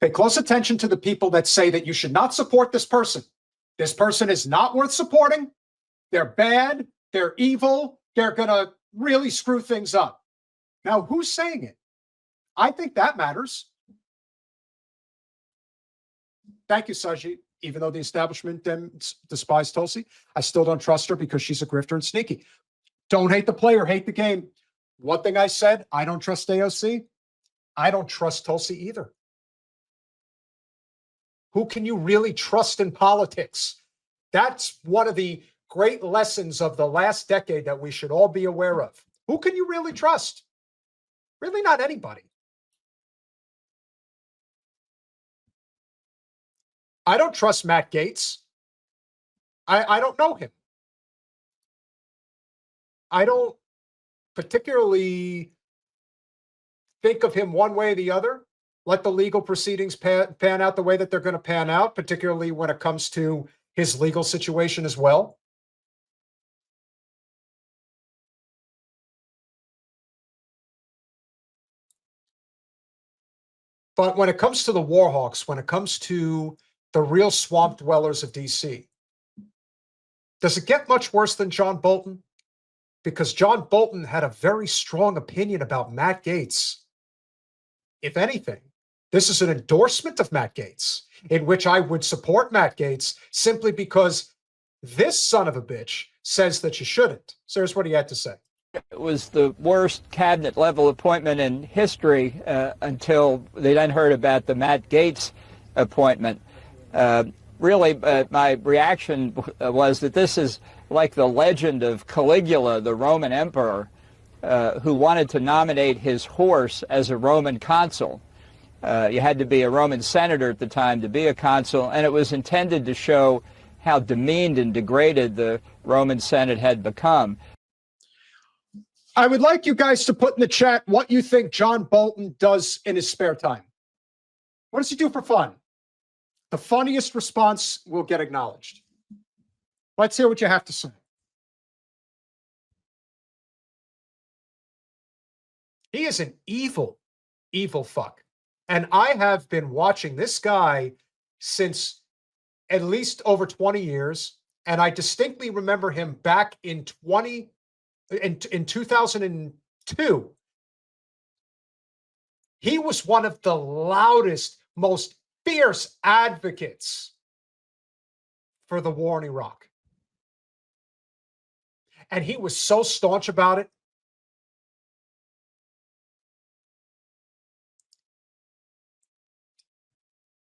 Pay close attention to the people that say that you should not support this person. This person is not worth supporting. They're bad. They're evil. They're going to really screw things up. Now, who's saying it? I think that matters. Thank you, Saji. Even though the establishment despise Tulsi, I still don't trust her because she's a grifter and sneaky. Don't hate the player, hate the game. One thing I said, I don't trust AOC. I don't trust Tulsi either. Who can you really trust in politics? That's one of the great lessons of the last decade that we should all be aware of. Who can you really trust? Really not anybody. I don't trust Matt Gaetz. I don't know him. I don't particularly think of him one way or the other. Let the legal proceedings pan out the way that they're going to pan out, particularly when it comes to his legal situation as well. But when it comes to the Warhawks, when it comes to the real swamp dwellers of D.C., does it get much worse than John Bolton? Because John Bolton had a very strong opinion about Matt Gaetz. If anything, this is an endorsement of Matt Gaetz, in which I would support Matt Gaetz simply because this son of a bitch says that you shouldn't. So here's what he had to say. It was the worst cabinet level appointment in history until they then heard about the Matt Gaetz appointment. Really, my reaction was that this is like the legend of Caligula, the Roman emperor, who wanted to nominate his horse as a Roman consul. You had to be a Roman senator at the time to be a consul, and it was intended to show how demeaned and degraded the Roman Senate had become. I would like you guys to put in the chat what you think John Bolton does in his spare time. What does he do for fun? The funniest response will get acknowledged. Let's hear what you have to say. He is an evil, evil fuck. And I have been watching this guy since at least over 20 years. And I distinctly remember him back in 2002. He was one of the loudest, most fierce advocates for the war in Iraq. And he was so staunch about it.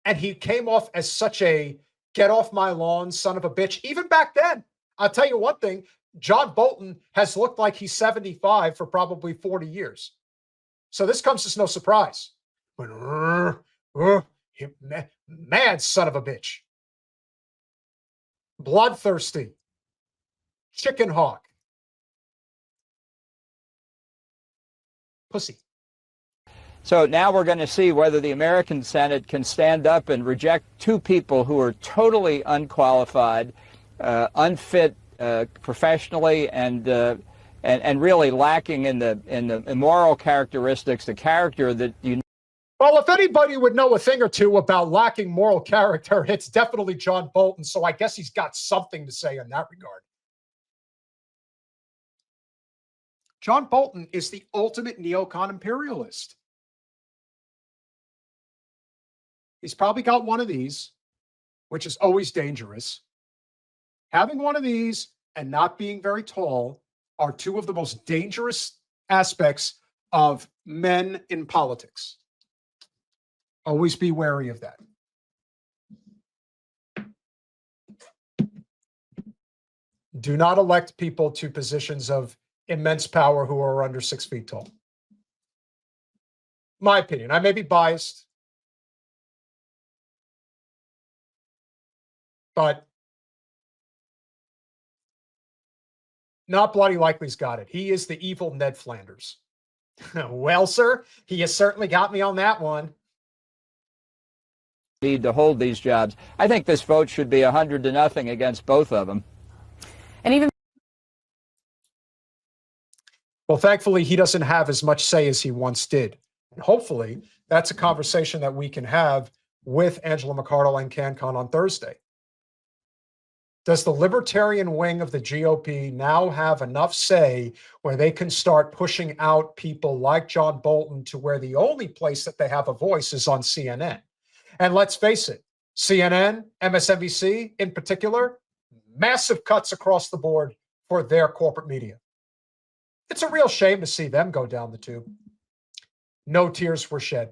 And he came off as such a get off my lawn son of a bitch. Even back then, I'll tell you one thing, John Bolton has looked like he's 75 for probably 40 years. So this comes as no surprise. But mad son of a bitch. Bloodthirsty. Chicken hawk. Pussy. So now we're going to see whether the American Senate can stand up and reject two people who are totally unqualified, unfit professionally, and really lacking in the moral characteristics, the character that you. Well, if anybody would know a thing or two about lacking moral character, it's definitely John Bolton. So I guess he's got something to say in that regard. John Bolton is the ultimate neocon imperialist. He's probably got one of these, which is always dangerous. Having one of these and not being very tall are two of the most dangerous aspects of men in politics. Always be wary of that. Do not elect people to positions of immense power who are under 6 feet tall. My opinion. I may be biased, but not bloody likely's got it. He is the evil Ned Flanders. Well, sir, he has certainly got me on that one. Need to hold these jobs. I think this vote should be 100-0 against both of them. And even well, thankfully, he doesn't have as much say as he once did. And hopefully, That's a conversation that we can have with Angela McArdle and CanCon on Thursday. Does the libertarian wing of the GOP now have enough say where they can start pushing out people like John Bolton to where the only place that they have a voice is on CNN? And let's face it, CNN, MSNBC in particular, massive cuts across the board for their corporate media. It's a real shame to see them go down the tube. No tears were shed.